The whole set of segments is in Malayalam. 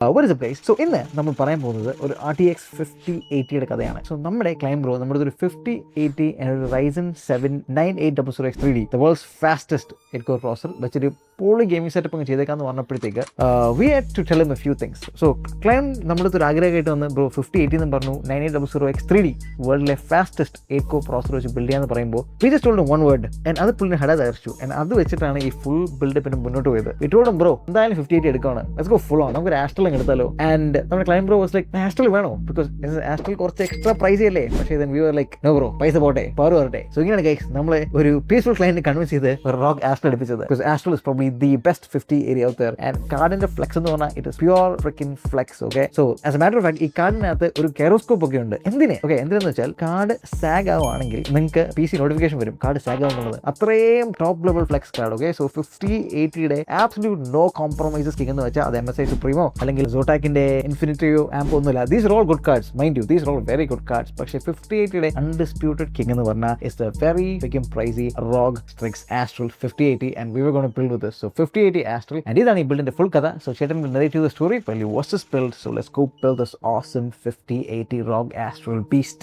What is up guys? So ഇന്ന് നമ്മൾ പറയാൻ പോകുന്നത് ഒരു RTX 5080 കഥയാണ്. സോ നമ്മുടെ ക്ലൈം ബ്രോ നമ്മുടെ ഒരു 5080 ഒരു Ryzen 7 9800X 3D the world's fastest 8-core processor വെച്ചൊരു പോളി ഗെയിമിംഗ് സെറ്റപ്പ് അങ്ങ് ചെയ്തേക്കാന്ന് പറഞ്ഞപ്പോഴത്തേക്ക് we had to tell him a few things. So ക്ലൈം നമ്മുടെ ഒരു ആഗ്രഹമായിട്ട് വന്ന് ബ്രോ 5080 എന്ന് പറഞ്ഞു 9800X 3D വേൾഡിലെ ഫാസ്റ്റസ്റ്റ് 8-core processor വെച്ച് ബിൽഡ് ചെയ്യാന്ന് പറയുമ്പോൾ we just told him one word and അത് പുള്ളിനെ ഹെഡ് ആയിരിച്ചു and അത് വെച്ചിട്ടാണ് ഈ ഫുൾ ബിൽഡപ്പിന് മുന്നോട്ട് പോയത്. We told him ബ്രോ എന്തായാലും 5080 എടുക്കുകയാണ്, let's go full on, നമുക്ക് ഒരു Astral എടുത്താലോ. ആൻഡ് നമ്മുടെ ക്ലൈം ബ്രോ വാസ് ലൈക്ക് ആസ്ട്രൽ വേണോ, ബിക്കോസ് ആസ്ട്രൽ കുറച്ച് എക്സ്ട്രാ പ്രൈസ് അല്ലേ. പക്ഷേ we were like no bro, പൈസ പോട്ടെ പവർ വരട്ടെ. സോ ഇങ്ങനെയാണ് ഗൈസ് നമ്മളെ ഒരു പീസ്ഫുൾ ക്ലൈന്റിനെ കൺവിൻസ് ചെയ്ത് ഒരു റോഗ് ആസ്ട്രൽ എടുപ്പിച്ചത്. Because Astral is probably the best 5080 out there. And കാർഡിന്റെ ഫ്ലെക്സ് എന്ന് പറഞ്ഞാൽ it is pure freaking flex. Okay, so as a matter of fact ഈ കാർഡിനകത്ത് ഒരു കെറോസ്കോപ്പ് ഒക്കെ ഉണ്ട്. എന്തിനെന്ന് വെച്ചാൽ കാർഡ് സാഗ് ആവുകയാണെങ്കിൽ നിങ്ങൾക്ക് PC നോട്ടിഫിക്കേഷൻ വരും കാർഡ് സാഗ് ആവുന്നുള്ളത്. അത്രയും top level flex card. Okay, so 5080 absolute no compromises king എന്ന് വെച്ചാൽ അത് MSI സുപ്രീമോ അല്ലെങ്കിൽ സോട്ടാക്കിന്റെ ഇൻഫിനിറ്റിയോ ആംപോ ഒന്നുമില്ല. These are all good cards, mind you, these are all very good cards. പക്ഷേ 5080 അൺഡിസ്പ്യൂട്ടഡ് കിങ് എന്ന് പറഞ്ഞാൽ is the very freaking pricey ROG Strix Astral 5080 and we were going to build with this. So 5080 Astral, and ഇതാണ് ഈ ബിൽഡിന്റെ ഫുൾ കഥ. So ചേട്ടൻ will narrate you the story while you watch this build. So let's go build this awesome 5080 ROG Astral beast.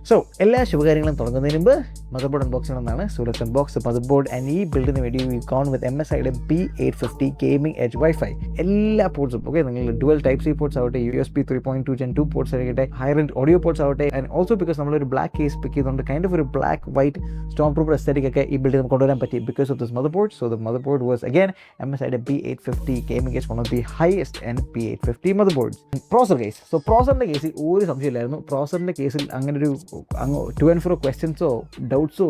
So എല്ലാ ശുഭകാര്യങ്ങളും തുടങ്ങുന്നതിന് മുമ്പ് മദർബോർഡ് അൺബോക്സിംഗ് എന്നാണ്. So let's unbox motherboard. And ഈ ബിൽഡിന് വേണ്ടി വി ഗോൺ വിത്ത് MSIയുടെ B850 ഗെയിമിംഗ് എഡ്ജ് വൈഫൈ എല്ലാ പോർട്സും. ഓക്കെ, നിങ്ങൾ ഡുവൽ ടൈപ്പ് സി പോർട്സ് ആവട്ടെ, USB 3.2 Gen 2 പോർട്സ് ആകട്ടെ, ഹൈ റേഞ്ച് ഓഡിയോ പോർട്സ് ആവട്ടെ. ആൻഡ് ഓൾസോ ബിക്കോസ് നമ്മളൊരു ബ്ലാക്ക് കേസ് പിക്ക് ചെയ്തുകൊണ്ട് കൈൻഡ് ഓഫ് ഒരു black white stone proof aesthetic ഒക്കെ ഈ ബിൽഡിൽ നമുക്ക് കൊണ്ടുവരാൻ പറ്റി because of this motherboard. So the motherboard was again MSIയുടെ B850 gaming edge, one of the highest and B850 motherboards. Processor case. So പ്രോസറിന്റെ കേസിൽ ഒരു സംശയമില്ലായിരുന്നു. പ്രോസറിന്റെ കേസിൽ അങ്ങനെ ഒരു ടു ആൻഡ് ഫ്രോ ക്വസ്റ്റ്യൻസോ ഡൗട്ട്സോ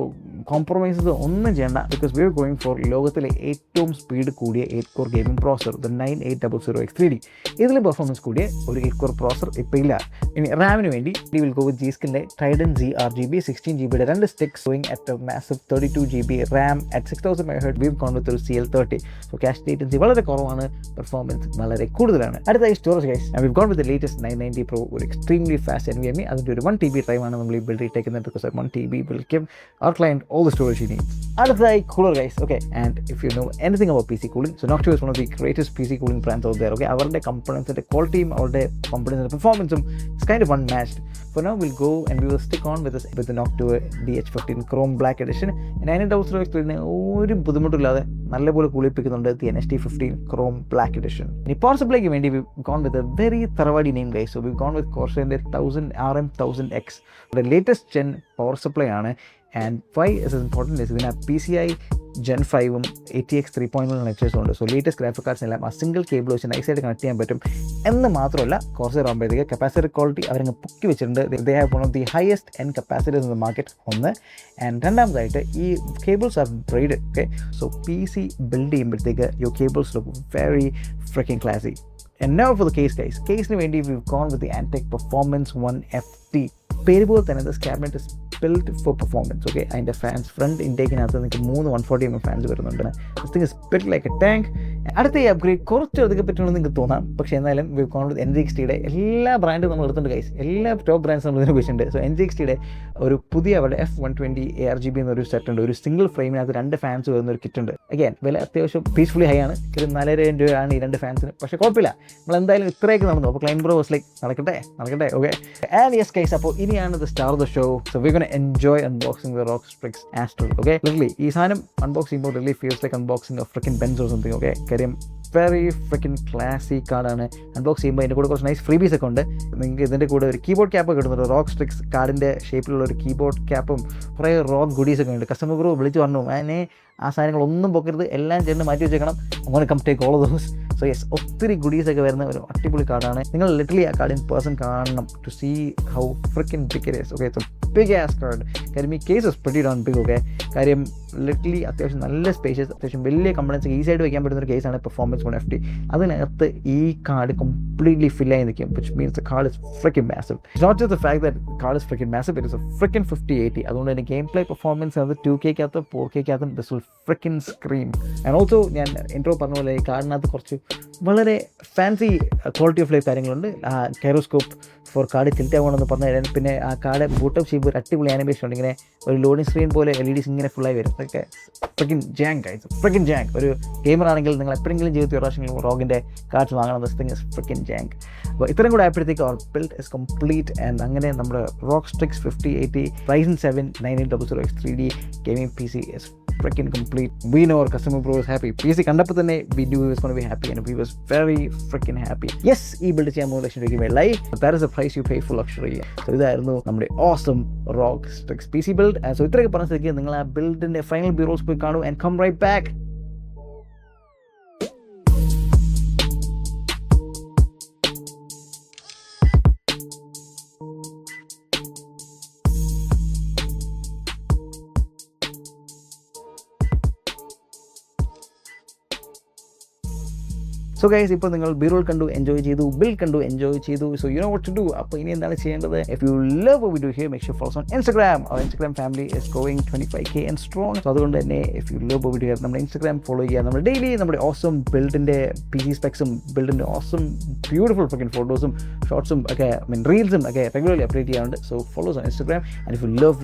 കോംപ്രമൈസസോ ഒന്നും ചെയ്യേണ്ട. Because we are going for ലോകത്തിലെ ഏറ്റവും സ്പീഡ് കൂടിയ 8-core gaming processor the 9800X 3D. ഇതിൽ പെർഫോമൻസ് കൂടിയ ഒരു 8-core പ്രോസർ ഇപ്പോൾ ഇല്ല. ഇനി റാമിന് വേണ്ടി we will go with G.SKILL Trident Z RGB 16GB രണ്ട് sticks going at a massive 32GB RAM at 6000 MHz. we've gone with ഒരു CL30. so cache latency വളരെ കുറവാണ്, പെർഫോമൻസ് വളരെ കൂടുതലാണ്. അടുത്തായി storage guys, and we've gone with the latest 990 Pro ഒരു extremely fast NVMe. അതിൻ്റെ ഒരു 1TB ഡ്രൈവ് ആണ് നമ്മൾ ഈ ബിൽഡ് ഇട്ടേക്കുന്നത് because that 1TB will give our client all the storage he needs. അടുത്തതായി cooler guys. okay, and if you know anything about PC cooling, so Noctua is one of the greatest PC cooling brands out there. okay, അവരുടെ കമ്പോണൻസിന്റെ ക്വാളിറ്റിയും അവരുടെ കമ്പോണൻസിന്റെ പെർഫോമൻസും is kind of unmatched. For now we'll go and we will stick on with the Noctua DH15 Chrome Black Edition. 9800X ഒരു ബുദ്ധിമുട്ടില്ലാതെ നല്ലപോലെ കുളിപ്പിക്കുന്നുണ്ട് the NST15 Chrome Black Edition. ഇനി പവർ സപ്ലൈക്ക് വേണ്ടി we've gone with a very തറവാടി name guys. so we've gone with Corsair RM1000X, the latest gen power supply ആണ്. And why is it important is ഇതിന് PCI Gen 5 ATX 3.1 ലെക്ചേഴ്സും ഉണ്ട്. സോ ലേറ്റസ്റ്റ് ഗ്രാഫിക് കാർഡ്സിനെല്ലാം ആ സിംഗിൾ കേബിൾ വെച്ച് നൈസായിട്ട് കണക്ട് ചെയ്യാൻ പറ്റും എന്ന് മാത്രമല്ല കോർസർ ആകുമ്പോഴത്തേക്ക് കപ്പാസിറ്റർ ക്വാളിറ്റി അവരങ്ങ് പൊക്കി വെച്ചിട്ടുണ്ട്. They have one of the highest end capacitors in the market ഒന്ന്. ആൻഡ് രണ്ടാമതായിട്ട് ഈ cables are braid. Okay, so PC build ചെയ്യുമ്പോഴത്തേക്ക് your cables look very freaking classy. And now for the case guys. കേസിന് വേണ്ടി we've gone with the Antec Performance 1FT. പേര് പോലെ തന്നെ this cabinet is built for performance. okay, അതിൻ്റെ ഫാൻസ് ഫ്രണ്ട് ഇൻടേക്കിനകത്ത് നിങ്ങൾക്ക് 3 140mm ഫാൻസ് വരുന്നുണ്ട്. this thing is built like a tank. അടുത്ത ഈ അപ്ഗ്രേഡ് കുറച്ച് അധികം പറ്റുമെന്ന് നിങ്ങൾക്ക് തോന്നാം, പക്ഷേ എന്നാലും we've gone with NZXTയുടെ എല്ലാ ബ്രാൻഡും നമ്മൾ എടുത്തിട്ടുണ്ട് ഗൈസ്. എല്ലാ ടോപ്പ് ബ്രാൻഡ്സ് നമ്മൾ ഇതിന് ഉപയോഗിച്ചിട്ടുണ്ട്. സോ NZXTയുടെ ഒരു പുതിയ അവരുടെ F120 ARGB എന്നൊരു സെറ്റ് ഉണ്ട്. ഒരു സിംഗിൾ ഫ്രെയിമിനകത്ത് 2 ഫാൻസ് വരുന്ന ഒരു കിറ്റ് ഉണ്ട്. അഗൈൻ വില അത്യാവശ്യം പീസ്ഫുള്ളി ഹൈ ആണ്. 4000 രൂപയാണ് ഈ 2 ഫാൻസിന്. പക്ഷേ കുഴപ്പമില്ല, നമ്മൾ എന്തായാലും ഇത്രയൊക്കെ നടന്നു. അപ്പോൾ ക്ലൈം ബ്രോ വാസ് ലൈക്ക് നടക്കട്ടെ. ഓക്കെ, ആൻഡ് യെസ് ഗൈസ്, അപ്പോൾ ഇനിയാണ് the star of the show. So we gonna enjoy unboxing the ROG Strix Astral. Okay, literally ഈ സാധനം അൺബോക്സ് ചെയ്യുമ്പോൾ really feels like unboxing of freaking Benz or something. Okay, കാര്യം വെരി ഫ്രിക്കിംഗ് ക്ലാസി കാർഡാണ്. അൺബോക്സ് ചെയ്യുമ്പോൾ അതിൻ്റെ കൂടെ കുറച്ച് നൈസ് ഫ്രീബീസ് ഒക്കെ ഉണ്ട്. നിങ്ങൾക്ക് ഇതിൻ്റെ കൂടെ ഒരു കീബോർഡ് ക്യാപ്പ് കിട്ടുന്നുണ്ട്. ROG Strix കാർഡിൻ്റെ ഷേപ്പിലുള്ള ഒരു കീബോർഡ് ക്യാപ്പും കുറേ ROG ഗുഡീസ് ഒക്കെ ഉണ്ട്. കസ്റ്റമർ ഗ്രൂ വിളിച്ച് പറഞ്ഞു അതിനെ ആ സാധനങ്ങളൊന്നും പൊക്കരുത്, എല്ലാം ചേർന്ന് മാറ്റി വെച്ചേക്കണം. അങ്ങനെ come take all of those. So yes, ഒത്തിരി ഗുഡീസൊക്കെ വരുന്ന ഒരു അടിപൊളി കാർഡാണ്. നിങ്ങൾ ലിറ്ററലി ആ കാർഡ് ഇൻ പേഴ്സൺ കാണണം to see how freaking big it is. Okay, so big ass card. കാര്യം ഈ case is pretty damn big. Okay, കാര്യം ലിറ്ററലി അത്യാവശ്യം നല്ല സ്പേഷ്യസ്, അത്യാവശ്യം വലിയ കമ്പണൻസ് ഈസി ആയിട്ട് വയ്ക്കാൻ പറ്റുന്ന ഒരു കേസാണ് പെർഫോമൻസ് 1FT. അതിനകത്ത് ഈ കാർഡ് കംപ്ലീറ്റ്ലി ഫില്ലായി നിൽക്കും, which means the card is freaking massive. It's not just the fact that the card is freaking massive, it is a freaking 5080. അതുകൊണ്ട് തന്നെ ഗെയിം പ്ലേ പെർഫോമൻസ് അത് 2K 4K this will freaking scream. And also ഞാൻ ഇൻട്രോ പറഞ്ഞ പോലെ ഈ കാർഡിനകത്ത് കുറച്ച് വളരെ ഫാൻസി ക്വാളിറ്റി ഓഫ് ലൈഫ് കാര്യങ്ങളുണ്ട്. കൈറോസ്കോപ്പ് ഫോർ കാർഡ് ടിൽറ്റ് ആവണമെന്ന് പറഞ്ഞു തരാൻ. പിന്നെ ആ കാർഡ് ബൂട്ടപ്പ് ചെയ്യുമ്പോൾ ഒരു അടിപൊളി ആനിമേഷൻ ഉണ്ട്. ഇങ്ങനെ ഒരു ലോഡിംഗ് സ്ക്രീൻ പോലെ LEDs ഇങ്ങനെ ഫുള്ളായി വരും. അതൊക്കെ ഫ്രിക്കിൻ ജാങ് ഗൈസ്, ഫ്രിക്കിൻ ജാങ്. ഒരു ഗെയിമർ ആണെങ്കിൽ നിങ്ങൾ എപ്പോഴെങ്കിലും ജീവിതത്തിൽ ഒരു പ്രാവശ്യം റോഗിൻ്റെ കാർഡ്സ് വാങ്ങണം. This thing is freakin jank. അപ്പോൾ ഇത്രയും കൂടെ ആയപ്പോഴത്തേക്ക് അവർ ബിൽഡ് ഇസ് കംപ്ലീറ്റ്. ആൻഡ് അങ്ങനെ നമ്മുടെ ROG Strix 5080 Ryzen 7 9800X 3D gaming PC is freaking complete. We know our customer bro is happy. PC കണ്ടപ്പോൾ തന്നെ we knew he was going to be happy and we was very freaking happy. Yes, ഈ ബിൽഡ് ചെയ്യാൻ 3 ലക്ഷം രൂപയ്ക്ക് മേലായി. That is the price you pay for luxury. So ഇതായിരുന്നു നമ്മുടെ awesome ROG Strix PC build. So ഇത്രയൊക്കെ പറഞ്ഞ സ്ഥിതിക്ക് നിങ്ങൾ ആ ബിൽഡിൻ്റെ ഫൈനൽ ബിറോസ് പോയി കാണൂ and come right back. So guys, ഇപ്പോൾ നിങ്ങൾ ബിറോൾ കണ്ടു എൻജോയ് ചെയ്തു, ബിൽഡ് കണ്ടു എൻജോയ് ചെയ്തു. So you know what to do. അപ്പോൾ ഇനി എന്താണ് ചെയ്യേണ്ടത്? If you love what we do here, make sure follow us on Instagram. Our Instagram family is growing 25K and strong. So അതുകൊണ്ട് തന്നെ if you love what we do here, നമ്മുടെ Instagram ഫോളോ ചെയ്യുക. നമ്മുടെ ഡെയിലി നമ്മുടെ ഓസം ബിൽഡിൻ്റെ PC സ്പെക്സും ബിൽഡിൻ്റെ ഓസം ബ്യൂട്ടിഫുൾ ഫ്രിക്കിൻ ഫോട്ടോസും ഷോർട്സും ഒക്കെ റീൽസും ഒക്കെ റെഗുലർലി അപ്ഡേറ്റ് ചെയ്യാറുണ്ട്. So follow us on Instagram. And if you love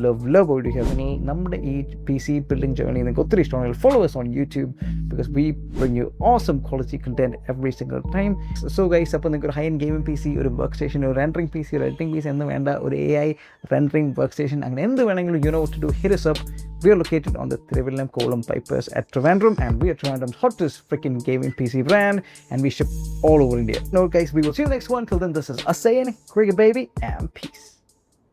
what we do here, നിങ്ങൾ നമ്മുടെ ഈ PC ബിൽഡിംഗ് ജേർണി നിങ്ങൾക്ക് ഒത്തിരി ഇഷ്ടമാണെങ്കിൽ follow us on YouTube because we bring you awesome quality content every single time. So guys, അപ്പോൾ നിങ്ങൾക്ക് ഒരു ഹൈ എൻഡ് ഗെയിമിംഗ് PC, ഒരു വർക്ക് സ്റ്റേഷൻ, ഒരു റെൻഡറിംഗ് PC, ഒരു എഡിറ്റിംഗ് PC എന്ന് വേണ്ട, ഒരു AI റെൻഡറിംഗ് വർക്ക് സ്റ്റേഷൻ, അങ്ങനെ എന്ത് വേണമെങ്കിലും you know what to do, hit us up. We are located on the Thiruvallam Kovalam Pipers at Trivandrum, and we are Trivandrum's hottest freaking gaming PC brand, and we ship all over India. No guys, we will see you next one. Till then, this is us saying, Grigs baby, and peace.